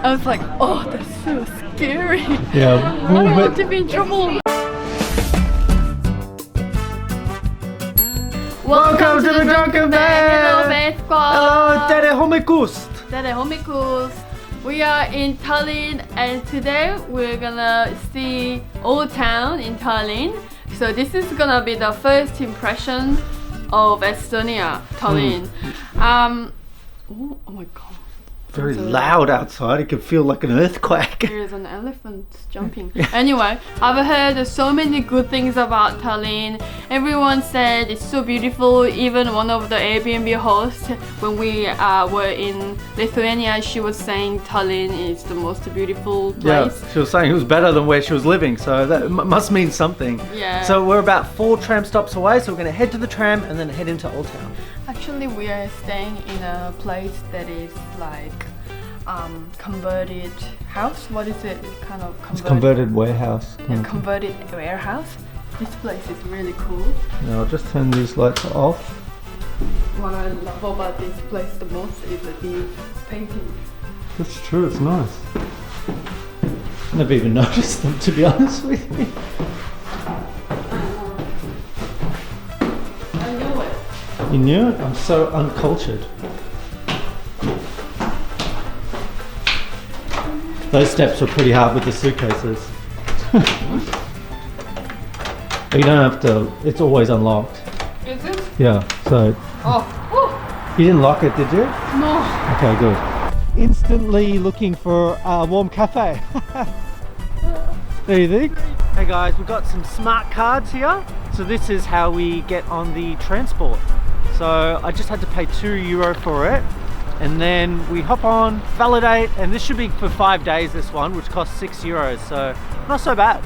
I was like, oh, that's so scary. Yeah. I don't want to be in trouble. Welcome to the Drunken Bear! Hello, Bear Squad! Hello, tere hommikust! Tere hommikust! We are in Tallinn and today we're gonna see Old Town in Tallinn. So this is gonna be the first impression of Estonia, Tallinn. Oh my god. Very loud outside, it can feel like an earthquake. There's an elephant jumping. Anyway, I've heard so many good things about Tallinn. Everyone said it's so beautiful. Even one of the AIRBNB hosts, when we were in Lithuania, she was saying Tallinn is the most beautiful place. Yeah, she was saying it was better than where she was living, so that must mean something. Yeah. So we're about 4 tram stops away, so we're going to head to the tram and then head into Old Town. Actually, we are staying in a place that is like converted house. What is it? It's kind of converted. It's converted warehouse. A converted warehouse. This place is really cool. Now I'll just turn these lights off. What I love about this place the most is the painting. That's true, it's nice. I never even noticed them, to be honest with you. I know it. You knew it? I'm so uncultured. Those steps were pretty hard with the suitcases. You don't have to, it's always unlocked. Is it? Yeah, so. Oh. You didn't lock it, did you? No. Okay, good. Instantly looking for a warm cafe. There you think? Hey guys, we've got some smart cards here. So this is how we get on the transport. So I just had to pay €2 for it. And then we hop on, validate, and this should be for 5 days, this one, which costs €6. So not so bad.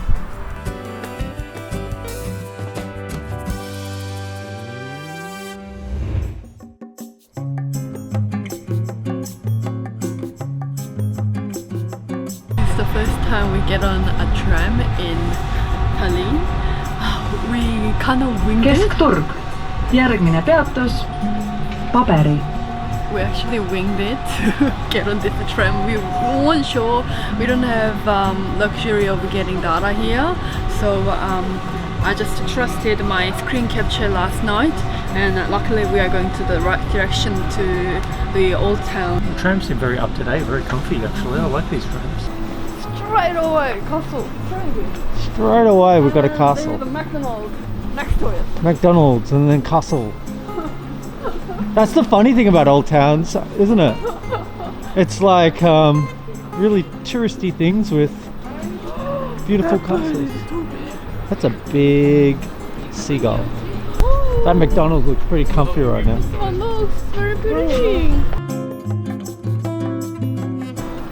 It's the first time we get on a tram in Tallinn. We kind of winged it. Keskturg. Järgmine peatus Paberi. We actually winged it to get on this tram. We weren't sure. We don't have luxury of getting data here, so I just trusted my screen capture last night, and luckily we are going to the right direction to the Old Town. The trams seem very up to date, very comfy actually. I like these trams. Straight away, castle. Straight away we've got a castle. There's the McDonald's next to it. McDonald's and then castle. That's the funny thing about old towns, isn't it? It's like really touristy things with beautiful castles. That's a big seagull. That McDonald's looks pretty comfy right now. This one looks very pretty.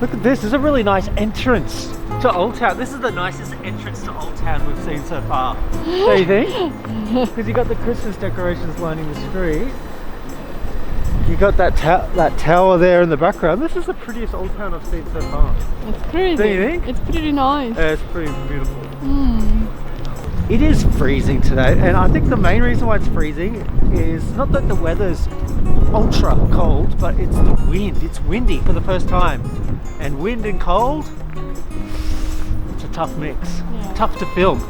Look at this, there's a really nice entrance to Old Town. This is the nicest entrance to Old Town we've seen so far. Don't you think? Because you got the Christmas decorations lining the street. You got that tower there in the background. This is the prettiest Old Town I've seen so far. It's crazy. Don't you think? It's pretty nice. Yeah, it's pretty beautiful. It is freezing today, and I think the main reason why it's freezing is not that the weather's ultra cold, but it's the wind. It's windy for the first time. And wind and cold, it's a tough mix. Yeah. Tough to film.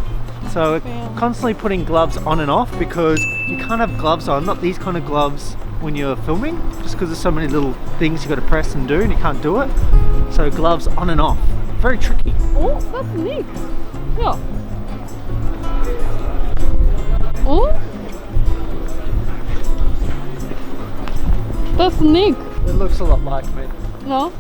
So constantly putting gloves on and off because you can't have gloves on, not these kind of gloves when you're filming, just because there's so many little things you got to press and do and you can't do it. So gloves on and off. Very tricky. Oh, that's neat. Yeah. Oh, that's neat. It looks a lot like me. No,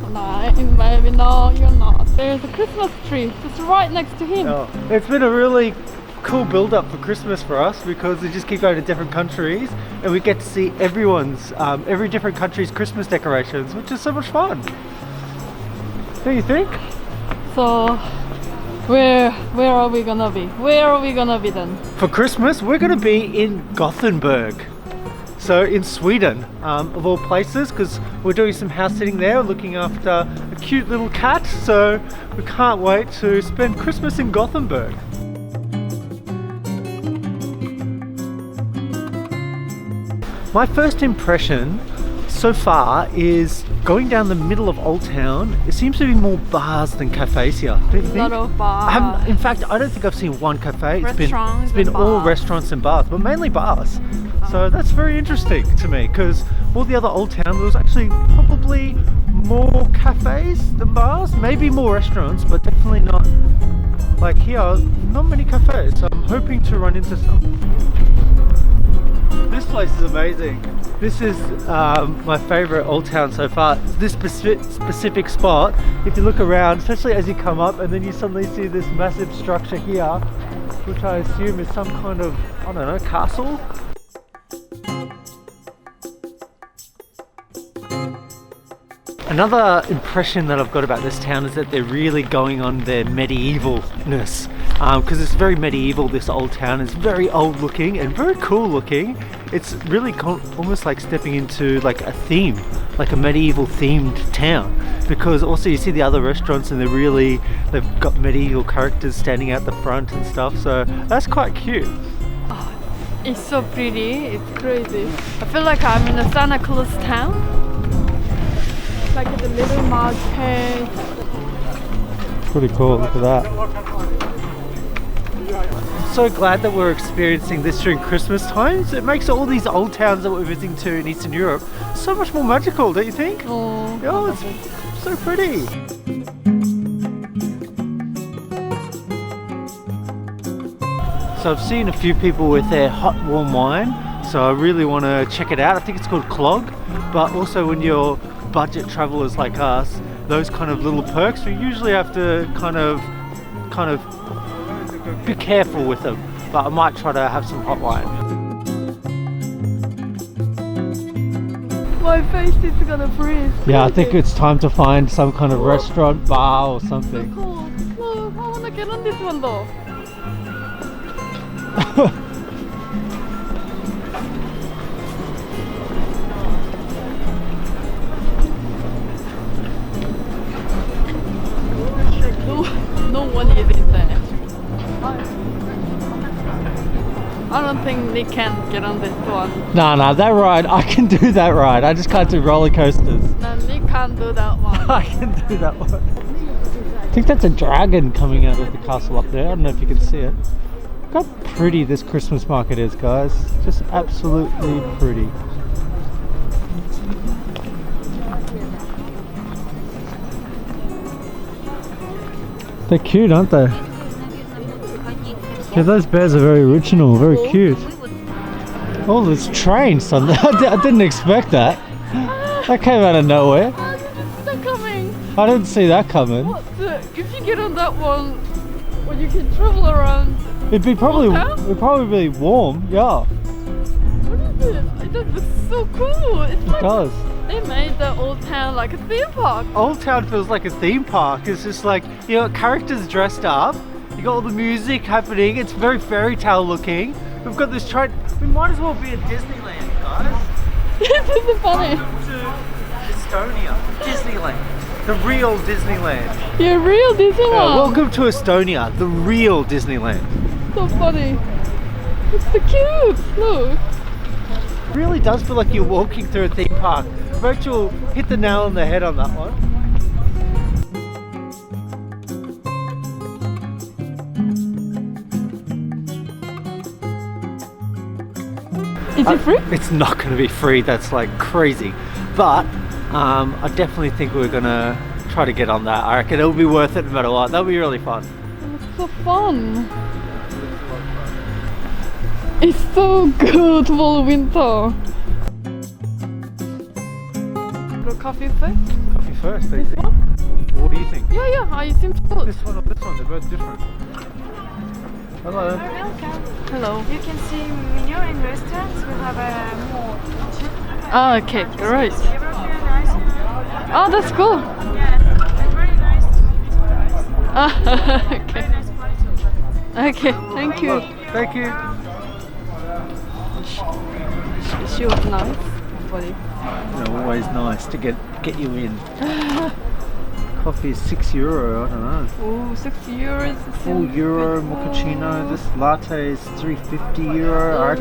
maybe no, you're not. There's a Christmas tree just right next to him. Oh, it's been a really cool build up for Christmas for us because we just keep going to different countries and we get to see everyone's, every different country's Christmas decorations, which is so much fun. Don't you think? So, where are we gonna be? Where are we gonna be then? For Christmas, we're going to be in Gothenburg. So in Sweden, of all places, because we're doing some house sitting there, looking after a cute little cat. So we can't wait to spend Christmas in Gothenburg. My first impression so far is going down the middle of Old Town. It seems to be more bars than cafes here. Don't you think? A lot of bars. In fact, I don't think I've seen one cafe. It's been Restaurants all and bars. restaurants and bars, but mainly bars. So that's very interesting to me, because all the other Old Town, there was actually probably more cafes than bars, maybe more restaurants, but definitely not like here, not many cafes. So I'm hoping to run into some. This place is amazing. This is my favorite Old Town so far. This specific spot, if you look around, especially as you come up and then you suddenly see this massive structure here, which I assume is some kind of, I don't know, castle. Another impression that I've got about this town is that they're really going on their medievalness, because it's very medieval. This old town is very old looking and very cool looking. It's really almost like stepping into like a theme, like a medieval themed town, because also you see the other restaurants and they've got medieval characters standing out the front and stuff, so that's quite cute. It's so pretty, it's crazy. I feel like I'm in a Santa Claus town. Like the little market. Pretty cool, look at that. I'm so glad that we're experiencing this during Christmas times. It makes all these old towns that we're visiting to in Eastern Europe so much more magical, don't you think? Oh, It's so pretty. So I've seen a few people with their hot warm wine, so I really want to check it out. I think it's called Clog, but also when you're budget travelers like us, those kind of little perks, we usually have to kind of be careful with them, but I might try to have some hot wine. my face is gonna freeze. Yeah, I think it's time to find some kind of restaurant, bar or something. Cool. Look, I wanna get on this one though. No one is in there. I don't think Nick can get on this one. No, that ride, I can do that ride. I just can't do roller coasters. No, Nick can't do that one. I can do that one. I think that's a dragon coming out of the castle up there. I don't know if you can see it. Look how pretty this Christmas market is, guys. Just absolutely pretty. They're cute, aren't they? Yeah, those bears are very original, very cute. Oh, there's trains, son. I didn't expect that. That came out of nowhere. They're coming. I didn't see that coming. What the? If you get on that one, well, you can travel around. It'd probably be warm, yeah. What is it? It does look so cool. It's like It does. they made the old town like a theme park. Old Town feels like a theme park. It's just like, you know, characters dressed up. You got all the music happening. It's very fairy tale looking. We've got this train. We might as well be at Disneyland, guys. This is funny. Welcome to Estonia, Disneyland, the real Disneyland. You're real Disneyland. Welcome to Estonia, the real Disneyland. So funny. It's so cute. Look. It really does feel like you're walking through a theme park. Rachel hit the nail on the head on that one. Is it free? It's not going to be free, that's like crazy. But I definitely think we're going to try to get on that. I reckon it'll be worth it no matter what. That'll be really fun. It's so fun. It's so good for winter. Go coffee first? Coffee first, This Daisy. one? What do you think? Yeah, I seem to. This one or this one, they're both different. Hello. You're welcome. Hello. You can see menu in restaurants. We have more. Oh, okay, great. European nice. Oh, that's cool. Yes, and very nice. Ah, okay. Very nice quality. Okay, thank you. Thank you. She was nice, buddy. Always nice to get you in. Coffee is €6, I don't know. Oh, €6. €4 mochaccino. This latte is €3.50.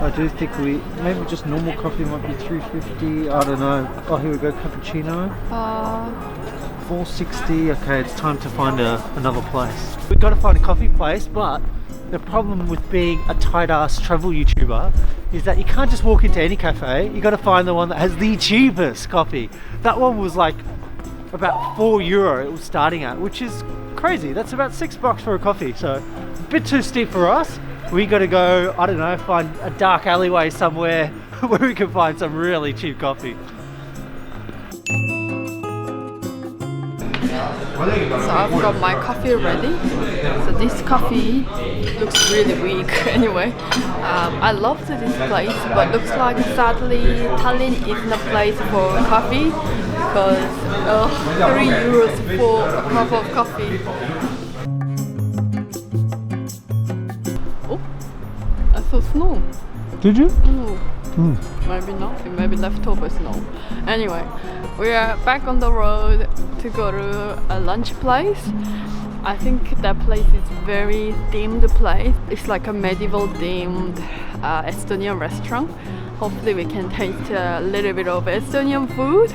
I do think maybe just normal coffee might be $3.50. I don't know. Oh, here we go, cappuccino. $4.60. Okay, it's time to find another place. We've got to find a coffee place, but the problem with being a tight-ass travel YouTuber is that you can't just walk into any cafe. You got to find the one that has the cheapest coffee. That one was like about €4 it was starting at, which is crazy. That's about $6 for a coffee, so a bit too steep for us. We got to go, I don't know, find a dark alleyway somewhere where we can find some really cheap coffee. So I've got my coffee ready. So this coffee looks really weak anyway. I loved this place, but looks like sadly Tallinn isn't a place for coffee because €3 for a cup of coffee. Oh, I saw snow. Did you? Maybe not, maybe leftover snow. Anyway, we are back on the road to go to a lunch place. I think that place is very themed place. It's like a medieval themed Estonian restaurant. Hopefully we can taste a little bit of Estonian food.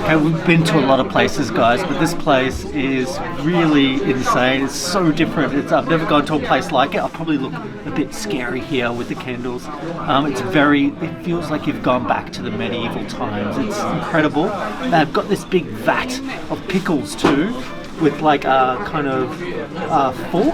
Okay, we've been to a lot of places, guys, but this place is really insane. It's so different. I've never gone to a place like it. I'll probably look a bit scary here with the candles. It feels like you've gone back to the medieval times. It's incredible. They've got this big vat of pickles too, with like a kind of fork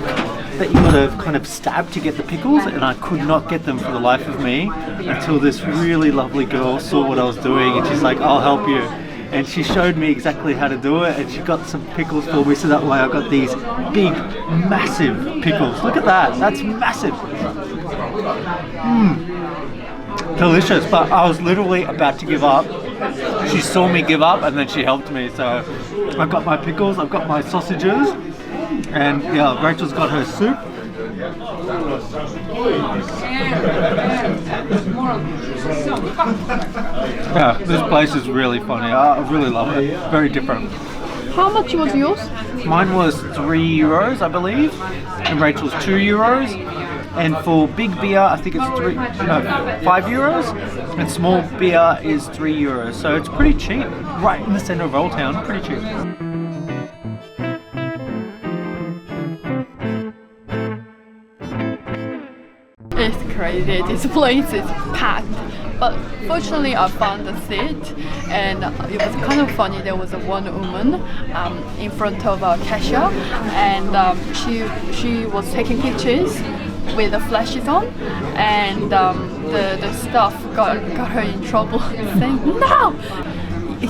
that you got to kind of stab to get the pickles, and I could not get them for the life of me until this really lovely girl saw what I was doing, and she's like, I'll help you. And she showed me exactly how to do it, and she got some pickles for me, so that way I got these big, massive pickles. Look at that, that's massive. Delicious, but I was literally about to give up. She saw me give up and then she helped me, so I've got my pickles, I've got my sausages, and yeah, Rachel's got her soup. Yeah, this place is really funny. I really love it. Very different. How much was yours? Mine was €3, I believe, and Rachel's €2. And for big beer, I think it's €5, and small beer is €3. So it's pretty cheap, right in the center of Old Town. Pretty cheap. It's crazy. This place is packed. But fortunately, I found a seat, and it was kind of funny. There was one woman in front of a cashier, and she was taking pictures with the flashes on, and the staff got her in trouble, saying no.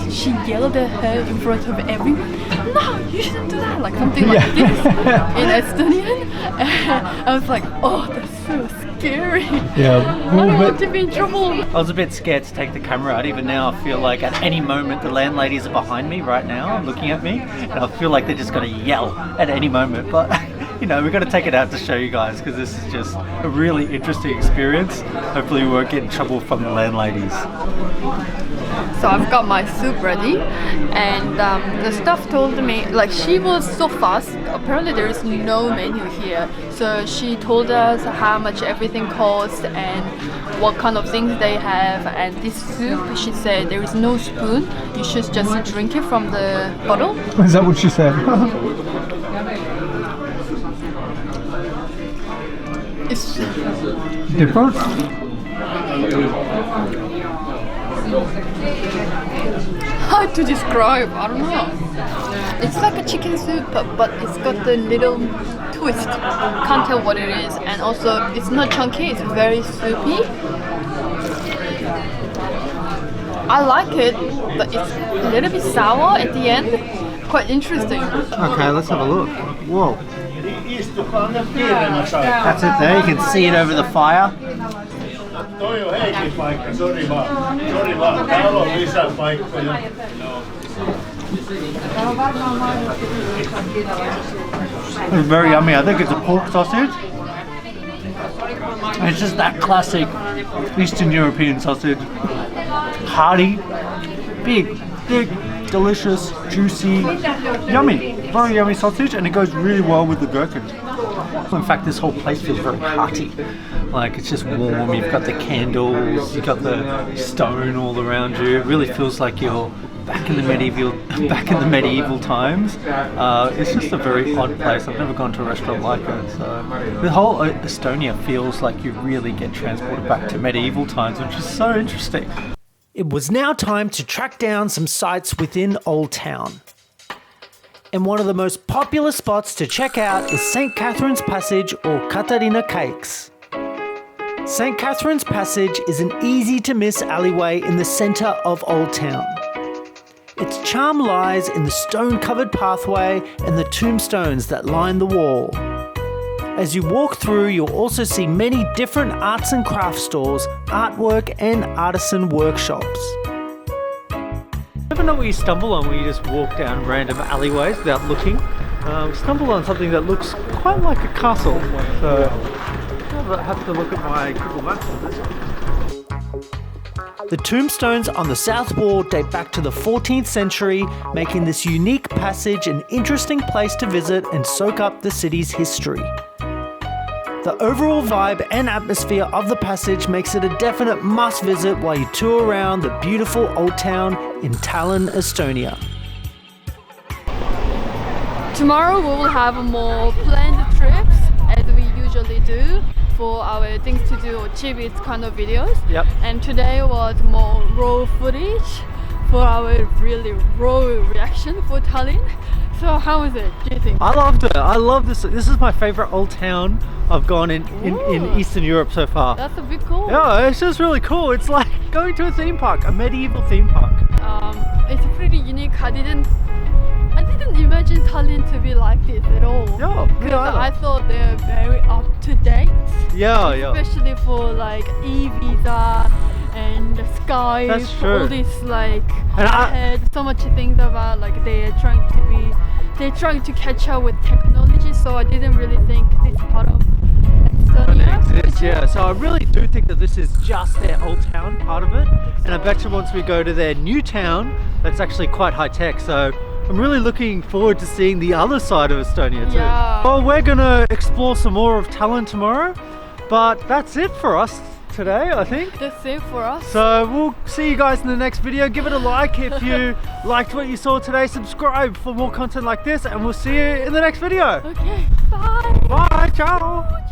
She yelled at her in front of everyone. No, you shouldn't do that. Like something like this in Estonian. And I was like, oh, that's so scary. Yeah, I don't want to be in trouble. I was a bit scared to take the camera out. Even now, I feel like at any moment the landladies are behind me right now, looking at me, and I feel like they're just going to yell at any moment. But you know, we're going to take it out to show you guys because this is just a really interesting experience. Hopefully, we won't get in trouble from the landladies. So I've got my soup ready, and the staff told me, like, she was so fast. Apparently there is no menu here, so she told us how much everything costs and what kind of things they have. And this soup, she said there is no spoon, you should just drink it from the bottle. Is that what she said? It's different? hard to describe, I don't know. It's like a chicken soup, but it's got the little twist. Can't tell what it is. And also, it's not chunky, it's very soupy. I like it, but it's a little bit sour at the end. Quite interesting. Okay, let's have a look. Whoa. That's it there, you can see it over the fire. It's very yummy. I think it's a pork sausage. And it's just that classic Eastern European sausage. Hearty, big, thick, delicious, juicy, yummy, very yummy sausage, and it goes really well with the gherkin. In fact, this whole place feels very hearty. Like it's just warm. You've got the candles, you've got the stone all around you. It really feels like you're back in the medieval times. It's just a very odd place. I've never gone to a restaurant like it. So the whole Estonia feels like you really get transported back to medieval times, which is so interesting. It was now time to track down some sites within Old Town. And one of the most popular spots to check out is St. Catherine's Passage or Katarina Cakes. St. Catherine's Passage is an easy-to-miss alleyway in the centre of Old Town. Its charm lies in the stone-covered pathway and the tombstones that line the wall. As you walk through, you'll also see many different arts and crafts stores, artwork and artisan workshops. Never know what you stumble on when you just walk down random alleyways without looking. Stumbled on something that looks quite like a castle, so I'll have to look at my Google Maps on this one. The tombstones on the south wall date back to the 14th century, making this unique passage an interesting place to visit and soak up the city's history. The overall vibe and atmosphere of the passage makes it a definite must visit while you tour around the beautiful old town in Tallinn, Estonia. Tomorrow we will have more planned trips as we usually do for our things to do or chibits kind of videos. Yep. And today was more raw footage for our really raw reaction for Tallinn. So how was it, do you think? I loved it. I love this. This is my favorite old town I've gone in Eastern Europe so far. That's a bit cool. Yeah, it's just really cool. It's like going to a theme park, a medieval theme park. It's pretty unique. I didn't imagine Tallinn to be like this at all. Yeah, Because I thought they're very up to date. Yeah. Especially for like e-visa and Skype. That's true. All this like And I heard so much things about like they're trying to catch up with technology. So I didn't really think this part of Estonia exists, yeah. So I really do think that this is just their old town part of it. And I bet you once we go to their new town, that's actually quite high tech. So I'm really looking forward to seeing the other side of Estonia too. Yeah. Well, we're gonna explore some more of Tallinn tomorrow, but that's it for us today, I think. That's it for us. So we'll see you guys in the next video. Give it a like if you liked what you saw today. Subscribe for more content like this, and we'll see you in the next video. Okay, bye. Bye, ciao.